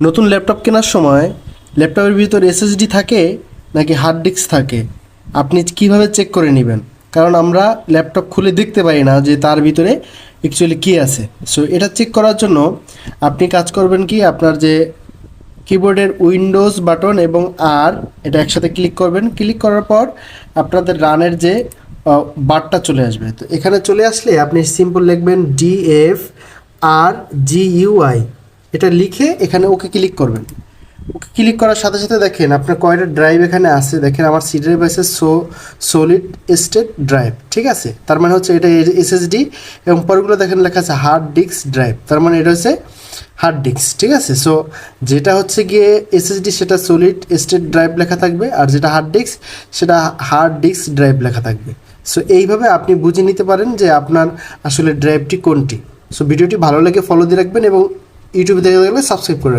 নতুন ল্যাপটপ কেনার সময় ল্যাপটপের ভিতর এসএসডি থাকে নাকি হার্ড ডিস্ক থাকে আপনি কিভাবে চেক করে নেবেন? কারণ আমরা ল্যাপটপ খুলে দেখতে পারি না যে তার ভিতরে অ্যাকচুয়ালি কী আছে। সো এটা চেক করার জন্য আপনি কাজ করবেন কি, আপনার যে কিবোর্ডের উইন্ডোজ বাটন এবং আর এটা একসাথে ক্লিক করবেন। ক্লিক করার পর আপনাদের রানের যে বারটা চলে আসবে, তো এখানে চলে আসলে আপনি সিম্পল লিখবেন DFRGUI, এটা লিখে এখানে ওকে ক্লিক করবেন। ওকে ক্লিক করার সাথে সাথে দেখেন আপনার কয়টা ড্রাইভ এখানে আছে। দেখেন আমার সি ড্রাইভ আছে সলিড স্টেট ড্রাইভ, ঠিক আছে, তার মানে হচ্ছে এটা এসএসডি, এবং পরগুলো দেখেন লেখা আছে হার্ড ডিস্ক ড্রাইভ, তার মানে এটা হচ্ছে হার্ড ডিস্ক, ঠিক আছে। সো যেটা হচ্ছে গিয়ে এসএসডি সেটা সলিড স্টেট ড্রাইভ লেখা থাকবে, আর যেটা হার্ড ডিস্ক সেটা হার্ড ডিস্ক ড্রাইভ লেখা থাকবে। সো এইভাবে আপনি বুঝে নিতে পারেন যে আপনার আসলে ড্রাইভটি কোনটি। সো ভিডিওটি ভালো লাগে ফলো দিয়ে রাখবেন এবং ইউটিউবে দেখে গেলে সাবস্ক্রাইব করে রাখবেন।